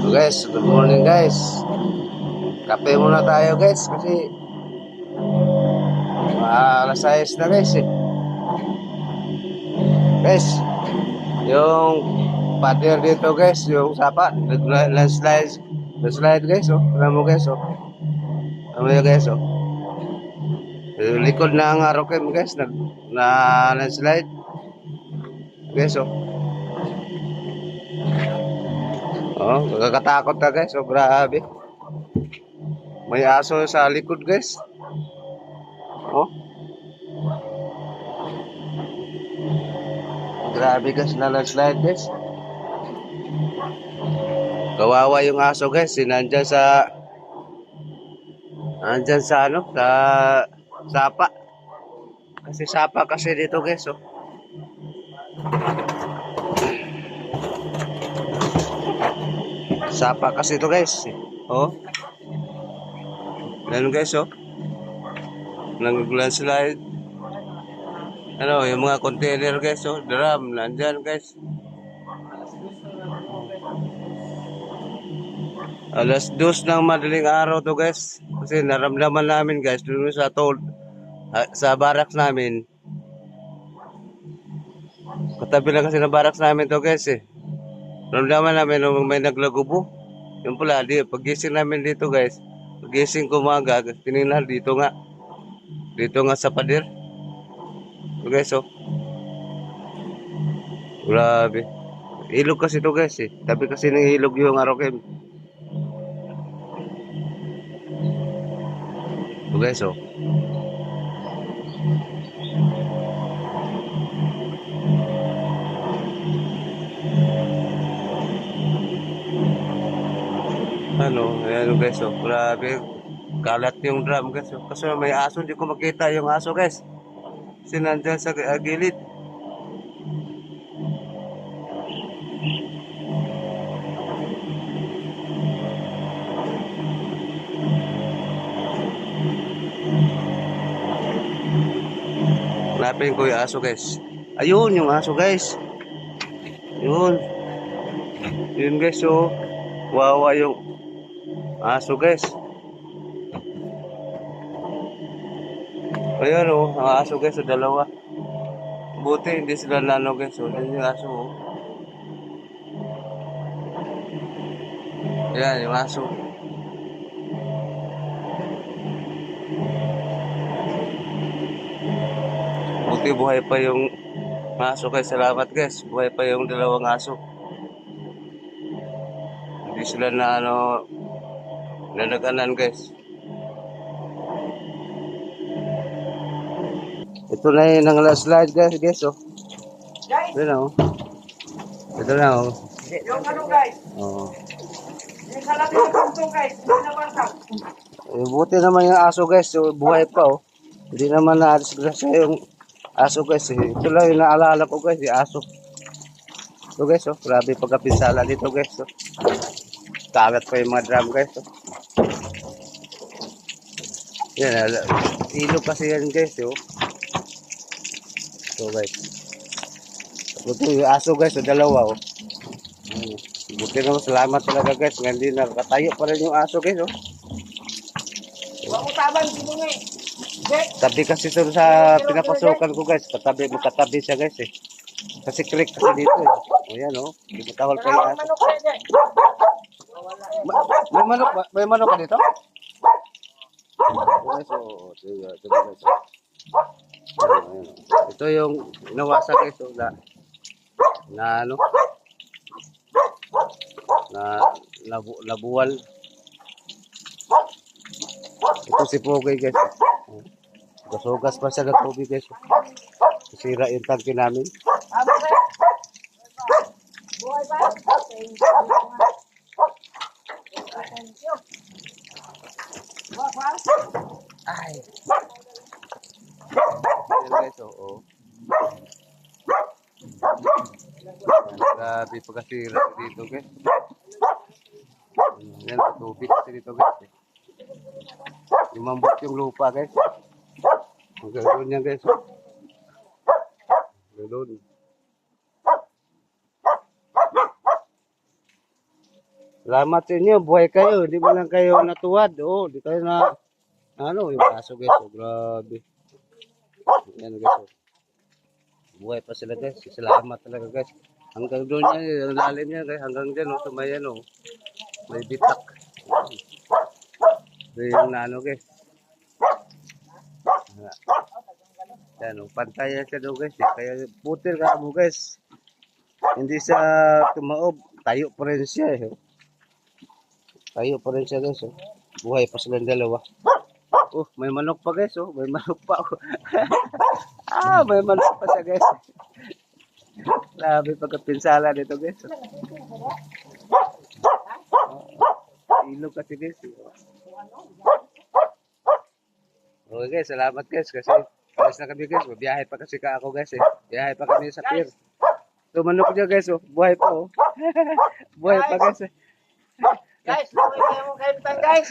Guys, good morning guys. Kape muna tayo guys kasi alas 6 na guys eh. Guys, yung partner dito guys, yung sapa, landslide guys oh. Alam mo guys oh. Alam mo guys oh. Yung likod ng Arokem guys na landslide. Guys oh. Oh, nakakatakot na guys oh, grabe. May aso sa likod guys. Oh. Grabe guys, na landslide guys. Kawawa yung aso guys, nandyan sa ano, sa sapa. Kasi sapa kasi dito guys oh. Sapa kasi ito guys. Oh. Ganun guys oh. Nag-landslide. Ano, yung mga container guys oh, drum, nandyan guys. Alas 2 ng madaling araw to guys. Kasi naramdaman namin guys, dun sa sa barracks namin. Katabi lang kasi ng barracks namin to guys eh. Naramdaman namin nung may naglagubo. Yung pala, pagising namin dito guys. Pagising ko umaga, tinignan dito nga. Dito nga sa pader. So guys oh. Grabe. Ilog kasi to guys eh. Tabi kasi ng ilog yung Arokem. So guys oh. Ayan guys oh. Grabe. Kalat yung drum guys oh. Kasi may aso, hindi ko makita yung aso guys. Kasi nandyan sa gilid. Hanapin ko yung aso guys. Ayun yung aso guys. Yun. Yun guys oh. Wawa yung aso guys. Ayun oh. Ang aso guys oh, dalawa. Buti hindi sila nano guys oh. Yun yung aso oh. Ayan yung aso. Buti buhay pa yung aso guys. Salamat guys. Buhay pa yung dalawang aso. Hindi sila na ano, nanaganan guys. Ito na yung nang last slide guys oh. Ito na oh. Ito na oh. Yung ano guys? Oh. Yung salamin ng punto guys. Hindi na basag. Buti naman yung aso guys. So, buhay pa oh. Hindi naman na-disgrasya yung aso guys eh. Ito lang yung naalala ko guys, yung aso. Ito guys oh. Grabe pagkapinsala dito guys oh. Kagat pa yung mga drum guys oh. Yan, ilog kasi yan guys oh. So guys. Buti yung aso guys oh, dalawa oh. Buti naman, salamat talaga guys. Hindi nakatayo pa rin yung aso guys oh. Huwag mo taban si Bungi. Tabi kasi ito sa pinapasukan ko guys. Magkatabi siya guys eh. Kasi click kasi dito eh. O yan oh. Hindi mo tawal pa yung aso. Manok kayo dyan. May manok ka dito? Guys oh. Ito guys oh. Ito yung nawasa guys oh. Na ano? Nabuwal. Ito si Pogi guys. Gasugas pa siya ng tubig guys. Sira yung tangke namin. Abo kayo. Buhay ba? Thank you. Ay. Yan guys oh. Grabe pagkasira dito guys. Yan tubig kasi dito guys. Lumambot yung lupa guys. Ang gano'n yan guys. Gano'n. Salamat sa inyo, buhay kayo. Hindi mo lang kayo natuwad. Oh, di kayo na, ano, yung aso guys. Oh, grabe. Yan guys. Oh. Buhay pa sila guys. Salamat talaga guys. Hanggang doon yan, ang lalim niya guys. Hanggang dyan, oh, tumayan, oh. May bitak. Ito yung ano guys. Yan, oh, pantayan siya doon guys. Kaya putir ka mo guys. Hindi siya tumaob. Tayo pa rin siya eh. Tayo pa rin siya guys. Oh. Buhay pa silang dalawa. Oh, may manok pa guys. Oh, may manok pa. Oh. May manok pa siya guys. Grabe pagkapinsala dito guys. Ilog kasi guys. Okay guys, salamat guys kasi alis na kami guys. Biyahe pa kasi ka ako guys eh. Biyahe pa kami sa pier. So manok dyan guys oh. Buhay pa oh. Buhay pa guys eh. Guys, laway kayo mo kayo guys.